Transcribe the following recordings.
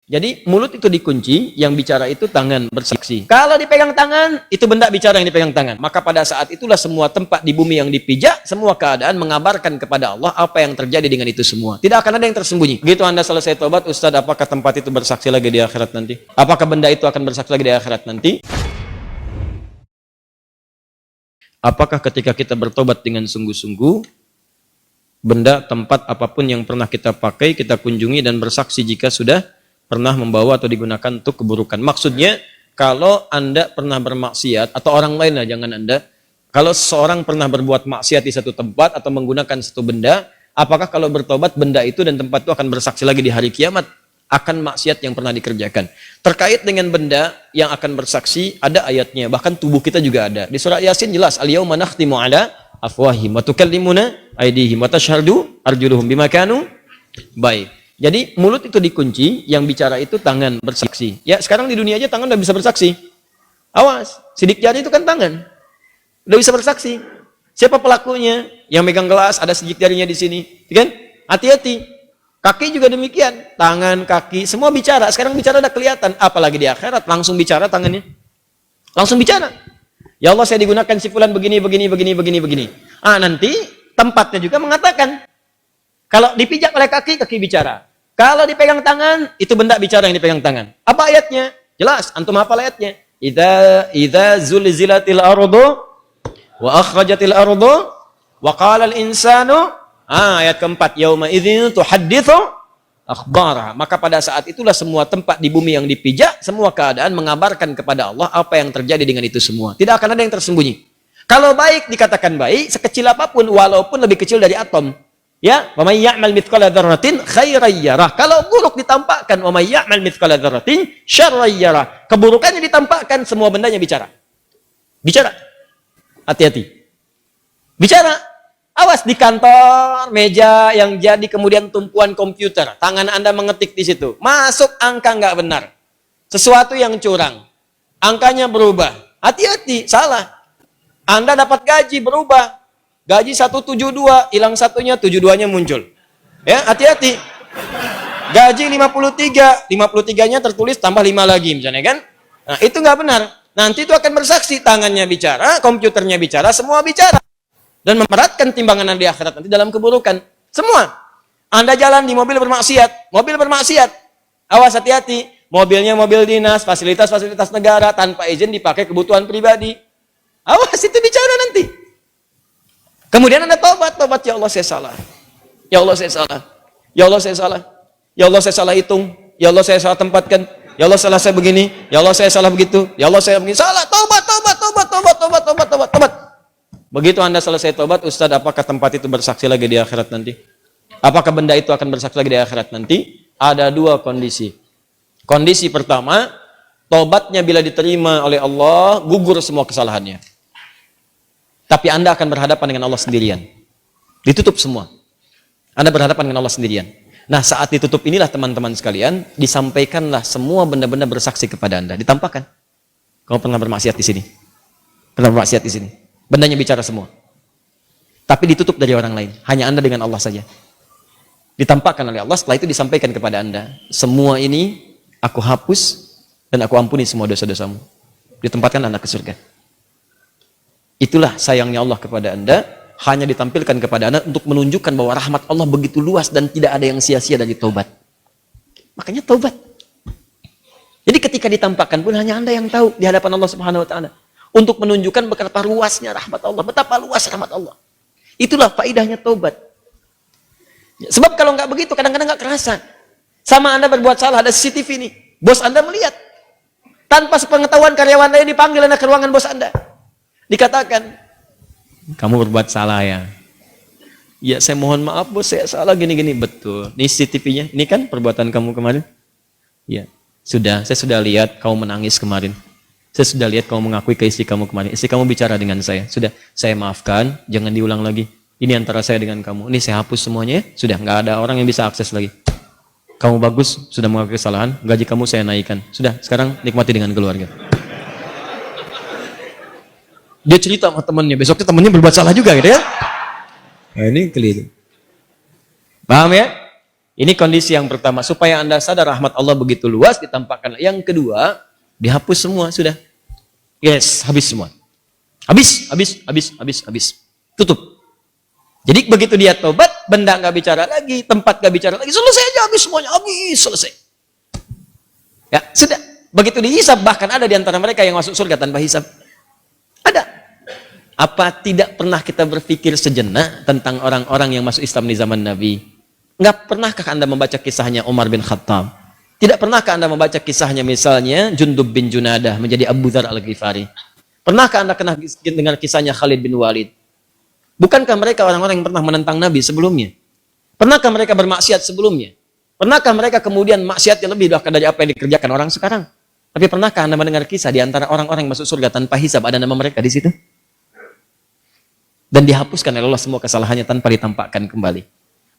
Jadi mulut itu dikunci, yang bicara itu tangan bersaksi. Kalau dipegang tangan, itu benda bicara yang dipegang tangan. Maka pada saat itulah semua tempat di bumi yang dipijak, semua keadaan mengabarkan kepada Allah apa yang terjadi dengan itu semua. Tidak akan ada yang tersembunyi. Begitu Anda selesai tobat, Ustaz, apakah tempat itu bersaksi lagi di akhirat nanti? Apakah benda itu akan bersaksi lagi di akhirat nanti? Apakah ketika kita bertobat dengan sungguh-sungguh, benda, tempat, apapun yang pernah kita pakai, kita kunjungi dan bersaksi jika sudah pernah membawa atau digunakan untuk keburukan. Maksudnya, kalau Anda pernah bermaksiat, atau orang lain lah, jangan Anda, kalau seseorang pernah berbuat maksiat di satu tempat atau menggunakan satu benda, apakah kalau bertobat benda itu dan tempat itu akan bersaksi lagi di hari kiamat akan maksiat yang pernah dikerjakan? Terkait dengan benda yang akan bersaksi, ada ayatnya, bahkan tubuh kita juga ada. Di surah Yasin jelas, al-yauma nakhtimu ala afwahim wa tukallimuna aydihim wa tashhadu arjuluhum bima kanu. Baik. Jadi mulut itu dikunci, yang bicara itu tangan bersaksi. Ya, sekarang di dunia aja tangan udah bisa bersaksi. Awas, sidik jari itu kan tangan. Udah bisa bersaksi. Siapa pelakunya? Yang megang gelas, ada sidik jarinya di sini. Kan? Hati-hati. Kaki juga demikian. Tangan, kaki, semua bicara. Sekarang bicara udah kelihatan. Apalagi di akhirat, langsung bicara tangannya. Langsung bicara. Ya Allah, saya digunakan si fulan begini. Nanti tempatnya juga mengatakan. Kalau dipijak oleh kaki, kaki bicara. Kalau dipegang tangan, itu benda bicara yang dipegang tangan. Apa ayatnya? Jelas, antum hafal ayatnya. Idza zulzilatil ardu wa akhrajatil ardu wa qala al insanu, ayat keempat, yauma idzin tuhadditsu akhbara. Maka pada saat itulah semua tempat di bumi yang dipijak, semua keadaan mengabarkan kepada Allah apa yang terjadi dengan itu semua. Tidak akan ada yang tersembunyi. Kalau baik dikatakan baik, sekecil apapun, walaupun lebih kecil dari atom. Ya, wa may ya'mal mithqala dzarratin khairan yarah. Kalau buruk ditampakkan, wa may ya'mal mithqala dzarratin syarran yarah. Keburukannya ditampakkan, semua bendanya bicara. Bicara. Hati-hati. Bicara. Awas, di kantor, meja yang jadi kemudian tumpuan komputer. Tangan Anda mengetik di situ. Masuk angka nggak benar. Sesuatu yang curang. Angkanya berubah. Hati-hati, salah. Anda dapat gaji berubah. Gaji 172, hilang satunya, 72-nya muncul. Ya, hati-hati. Gaji 53, 53-nya tertulis tambah 5 lagi misalnya kan. Nah, itu nggak benar. Nanti itu akan bersaksi, tangannya bicara, komputernya bicara, semua bicara. Dan memberatkan timbangan Anda di akhirat nanti dalam keburukan. Semua. Anda jalan di mobil bermaksiat, awas, hati-hati. Mobilnya mobil dinas, fasilitas-fasilitas negara, tanpa izin dipakai kebutuhan pribadi. Awas, itu bicara nanti. Kemudian Anda tobat, ya Allah saya salah. Ya Allah saya salah. Ya Allah saya salah. Ya Allah saya salah hitung. Ya Allah saya salah tempatkan. Ya Allah salah saya begini. Ya Allah saya salah begitu. Ya Allah saya begini. Salah, tobat. Begitu Anda selesai tobat, Ustaz, apakah tempat itu bersaksi lagi di akhirat nanti? Apakah benda itu akan bersaksi lagi di akhirat nanti? Ada dua kondisi. Kondisi pertama, tobatnya bila diterima oleh Allah, gugur semua kesalahannya. Tapi Anda akan berhadapan dengan Allah sendirian. Ditutup semua. Anda berhadapan dengan Allah sendirian. Nah, saat ditutup inilah teman-teman sekalian, disampaikanlah semua benda-benda bersaksi kepada Anda. Ditampakkan. Kamu pernah bermaksiat di sini. Pernah bermaksiat di sini. Bendanya bicara semua. Tapi ditutup dari orang lain. Hanya Anda dengan Allah saja. Ditampakkan oleh Allah, setelah itu disampaikan kepada Anda. Semua ini aku hapus dan aku ampuni semua dosa-dosamu. Ditempatkan Anda ke surga. Itulah sayangnya Allah kepada Anda, hanya ditampilkan kepada Anda untuk menunjukkan bahwa rahmat Allah begitu luas dan tidak ada yang sia-sia dari taubat. Makanya taubat. Jadi ketika ditampakkan pun hanya Anda yang tahu di hadapan Allah Subhanahu wa taala. Untuk menunjukkan betapa luasnya rahmat Allah, betapa luas rahmat Allah. Itulah faidahnya taubat. Sebab kalau nggak begitu kadang-kadang nggak kerasa. Sama Anda berbuat salah, ada CCTV nih. Bos Anda melihat. Tanpa sepengetahuan karyawan Anda dipanggil Anda ke ruangan bos Anda. Dikatakan, kamu berbuat salah ya. Ya, saya mohon maaf bos, saya salah gini-gini. Betul. Ini CCTV-nya. Ini kan perbuatan kamu kemarin. Ya, sudah. Saya sudah lihat kamu menangis kemarin. Saya sudah lihat kamu mengakui ke istri kamu kemarin. Istri kamu bicara dengan saya. Sudah, saya maafkan. Jangan diulang lagi. Ini antara saya dengan kamu. Ini saya hapus semuanya. Sudah, nggak ada orang yang bisa akses lagi. Kamu bagus, sudah mengakui kesalahan. Gaji kamu saya naikkan. Sudah, sekarang nikmati dengan keluarga. Dia cerita sama temennya, besoknya temennya berbuat salah juga gitu ya. Nah, ini keliru. Paham ya? Ini kondisi yang pertama, supaya Anda sadar rahmat Allah begitu luas, ditampakkan. Yang kedua, dihapus semua, sudah. Yes, habis semua. Habis. Tutup. Jadi begitu dia tobat, benda nggak bicara lagi, tempat nggak bicara lagi, selesai aja, habis semuanya, habis, selesai. Ya, sudah. Begitu dihisab, bahkan ada di antara mereka yang masuk surga tanpa hisab. Ada. Apa tidak pernah kita berpikir sejenak tentang orang-orang yang masuk Islam di zaman Nabi? Nggak pernahkah Anda membaca kisahnya Umar bin Khattab? Tidak pernahkah Anda membaca kisahnya misalnya Jundub bin Junadah menjadi Abu Dzar Al-Ghifari? Pernahkah Anda kena dengar kisahnya Khalid bin Walid? Bukankah mereka orang-orang yang pernah menentang Nabi sebelumnya? Pernahkah mereka bermaksiat sebelumnya? Pernahkah mereka kemudian maksiatnya lebih dari apa yang dikerjakan orang sekarang? Tapi pernahkah Anda mendengar kisah di antara orang-orang yang masuk surga tanpa hisab ada nama mereka di situ? Dan dihapuskan oleh Allah semua kesalahannya tanpa ditampakkan kembali.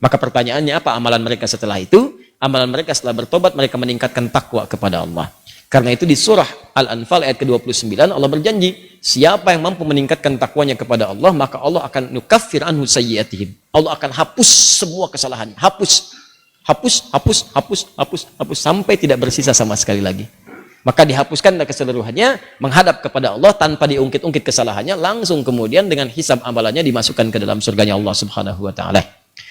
Maka pertanyaannya apa amalan mereka setelah itu? Amalan mereka setelah bertobat, mereka meningkatkan takwa kepada Allah. Karena itu di surah Al-Anfal ayat ke-29 Allah berjanji, siapa yang mampu meningkatkan takwanya kepada Allah, maka Allah akan nukaffir anhu sayyiatihim. Allah akan hapus semua kesalahannya. Hapus sampai tidak bersisa sama sekali lagi. Maka dihapuskan keseluruhannya, menghadap kepada Allah tanpa diungkit-ungkit kesalahannya, langsung kemudian dengan hisab amalannya dimasukkan ke dalam surganya Allah Subhanahu wa taala.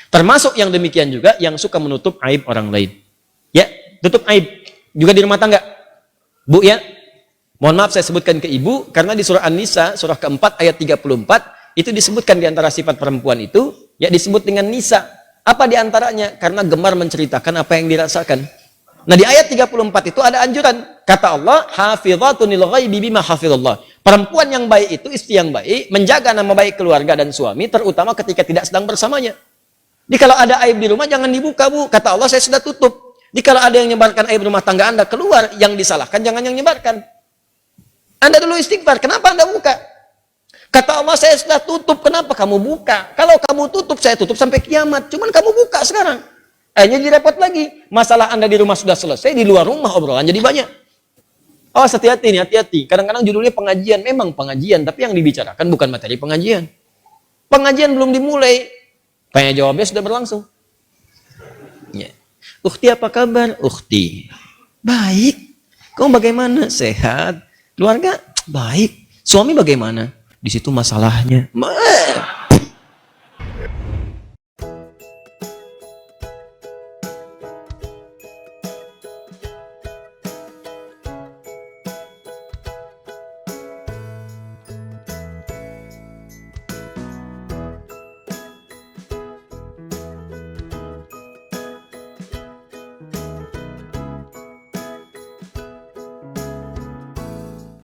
Termasuk yang demikian juga yang suka menutup aib orang lain. Ya, tutup aib juga di rumah tangga. Bu ya, mohon maaf saya sebutkan ke ibu karena di surah An-Nisa surah keempat ayat 34 itu disebutkan di antara sifat perempuan itu ya disebut dengan nisa. Apa di antaranya? Karena gemar menceritakan apa yang dirasakan. Nah, di ayat 34 itu ada anjuran. Kata Allah, hafizatun lil ghaibi bima hafizallah. Perempuan yang baik itu, istri yang baik, menjaga nama baik keluarga dan suami terutama ketika tidak sedang bersamanya. Jadi kalau ada aib di rumah jangan dibuka, Bu. Kata Allah, saya sudah tutup. Jadi kalau ada yang menyebarkan aib rumah tangga Anda keluar, yang disalahkan jangan yang menyebarkan. Anda dulu istighfar, kenapa Anda buka? Kata Allah, saya sudah tutup, kenapa kamu buka? Kalau kamu tutup, saya tutup sampai kiamat. Cuman kamu buka sekarang. Akhirnya jadi repot lagi. Masalah Anda di rumah sudah selesai, di luar rumah obrolan jadi banyak. Oh, hati-hati nih, hati-hati. Kadang-kadang judulnya pengajian, memang pengajian, tapi yang dibicarakan bukan materi pengajian. Pengajian belum dimulai. Tanya jawabnya sudah berlangsung. Ya. Ukhti apa kabar? Ukhti. Baik. Kamu bagaimana? Sehat. Keluarga? Baik. Suami bagaimana? Di situ masalahnya.